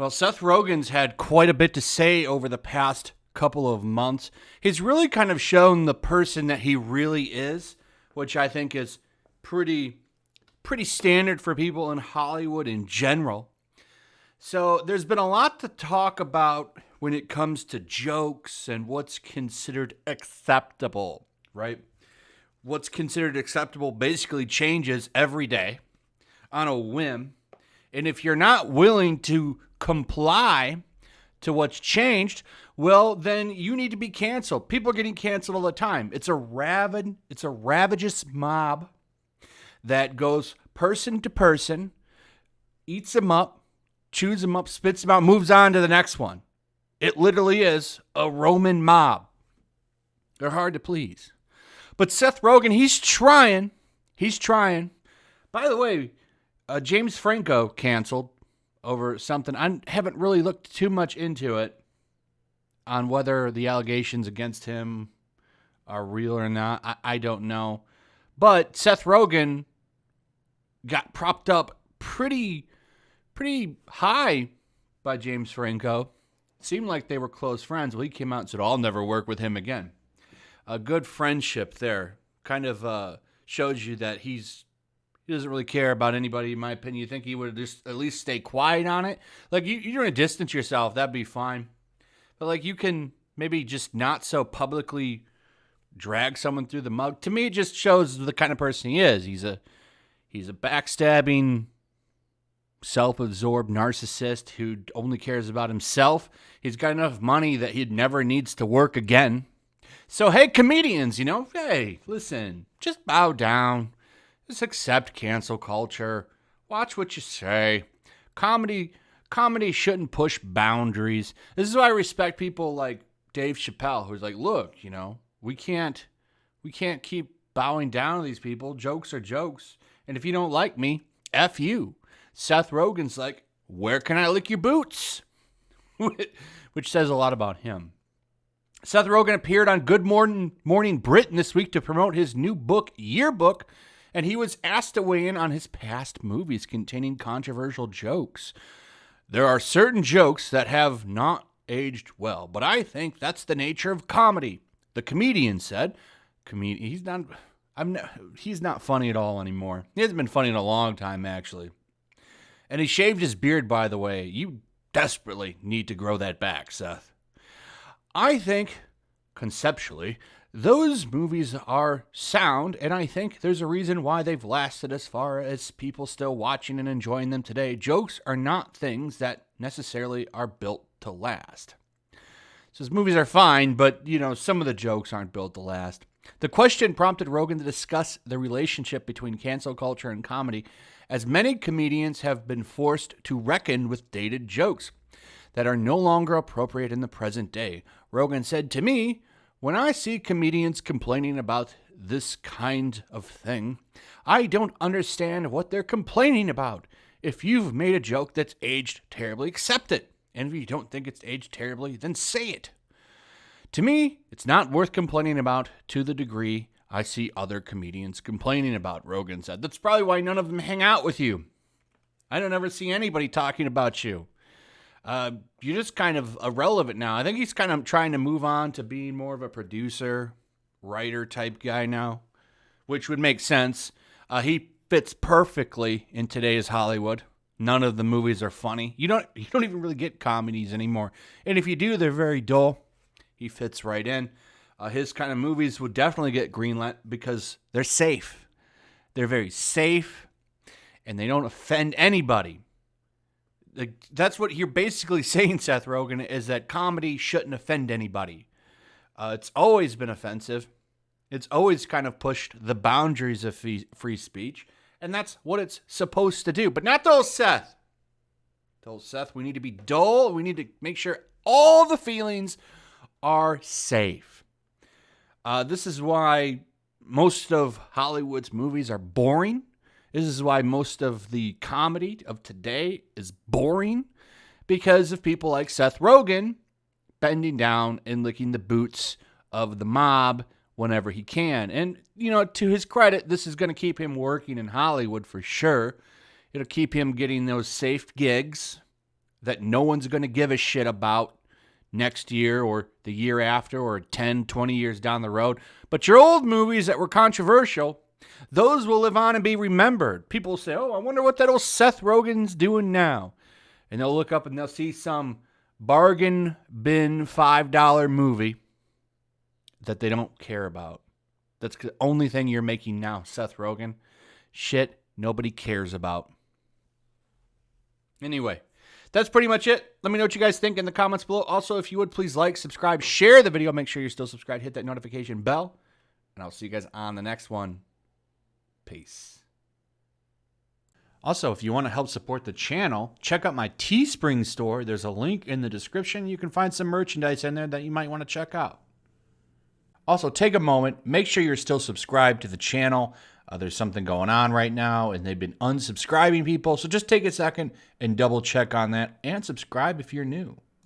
Well, Seth Rogen's had quite a bit to say over the past couple of months. He's really kind of shown the person that he really is, which I think is pretty standard for people in Hollywood in general. So there's been a lot to talk about when it comes to jokes and what's considered acceptable, right? What's considered acceptable basically changes every day on a whim. And if you're not willing to comply to what's changed, well, then you need to be canceled. People are getting canceled all the time. It's a ravagous mob that goes person to person, eats them up, chews them up, spits them out, moves on to the next one. It literally is a Roman mob. They're hard to please. But Seth Rogen, he's trying. By the way, James Franco canceled over something. I haven't really looked too much into it on whether the allegations against him are real or not. I don't know. But Seth Rogen got propped up pretty high by James Franco. Seemed like they were close friends. Well, he came out and said, I'll never work with him again. A good friendship there. Kind of shows you that he doesn't really care about anybody, in my opinion. You think he would just at least stay quiet on it? Like, you're going to distance yourself. That'd be fine. But, like, you can maybe just not so publicly drag someone through the mud. To me, it just shows the kind of person he is. He's a backstabbing, self-absorbed narcissist who only cares about himself. He's got enough money that he never needs to work again. So, hey, comedians, hey, listen, just bow down. Just accept cancel culture. Watch what you say. Comedy shouldn't push boundaries. This is why I respect people like Dave Chappelle, who's like, look, we can't keep bowing down to these people. Jokes are jokes. And if you don't like me, F you. Seth Rogen's like, where can I lick your boots? Which says a lot about him. Seth Rogen appeared on Good Morning Britain this week to promote his new book, Yearbook, and he was asked to weigh in on his past movies containing controversial jokes. There are certain jokes that have not aged well, but I think that's the nature of comedy. The comedian said, he's not funny at all anymore. He hasn't been funny in a long time, actually. And he shaved his beard, by the way. You desperately need to grow that back, Seth. I think, conceptually, those movies are sound, and I think there's a reason why they've lasted as far as people still watching and enjoying them today. Jokes are not things that necessarily are built to last. So his movies are fine, but, some of the jokes aren't built to last. The question prompted Rogen to discuss the relationship between cancel culture and comedy, as many comedians have been forced to reckon with dated jokes that are no longer appropriate in the present day. Rogen said, to me, when I see comedians complaining about this kind of thing, I don't understand what they're complaining about. If you've made a joke that's aged terribly, accept it. And if you don't think it's aged terribly, then say it. To me, it's not worth complaining about to the degree I see other comedians complaining about, Rogen said. That's probably why none of them hang out with you. I don't ever see anybody talking about you. You're just kind of irrelevant now. I think he's kind of trying to move on to being more of a producer, writer type guy now, which would make sense. He fits perfectly in today's Hollywood. None of the movies are funny. You don't even really get comedies anymore. And if you do, they're very dull. He fits right in. His kind of movies would definitely get greenlit because they're safe. They're very safe, and they don't offend anybody. That's what you're basically saying, Seth Rogen, is that comedy shouldn't offend anybody. It's always been offensive. It's always kind of pushed the boundaries of free speech, and that's what it's supposed to do. But not tell Seth. Tell Seth we need to be dull. We need to make sure all the feelings are safe. This is why most of Hollywood's movies are boring. This is why most of the comedy of today is boring, because of people like Seth Rogen bending down and licking the boots of the mob whenever he can. And, to his credit, this is going to keep him working in Hollywood for sure. It'll keep him getting those safe gigs. that no one's going to give a shit about next year or the year after or 10, 20 years down the road. But your old movies that were controversial, those will live on and be remembered. People will say, oh, I wonder what that old Seth Rogen's doing now. And they'll look up and they'll see some bargain bin $5 movie that they don't care about. That's the only thing you're making now, Seth Rogen. Shit nobody cares about. Anyway, that's pretty much it. Let me know what you guys think in the comments below. Also, if you would, please like, subscribe, share the video. Make sure you're still subscribed. Hit that notification bell. And I'll see you guys on the next one. Peace. Also, if you want to help support the channel, check out my Teespring store. There's a link in the description. You can find some merchandise in there that you might want to check out. Also, take a moment. Make sure you're still subscribed to the channel. There's something going on right now, and they've been unsubscribing people. So just take a second and double check on that and subscribe if you're new.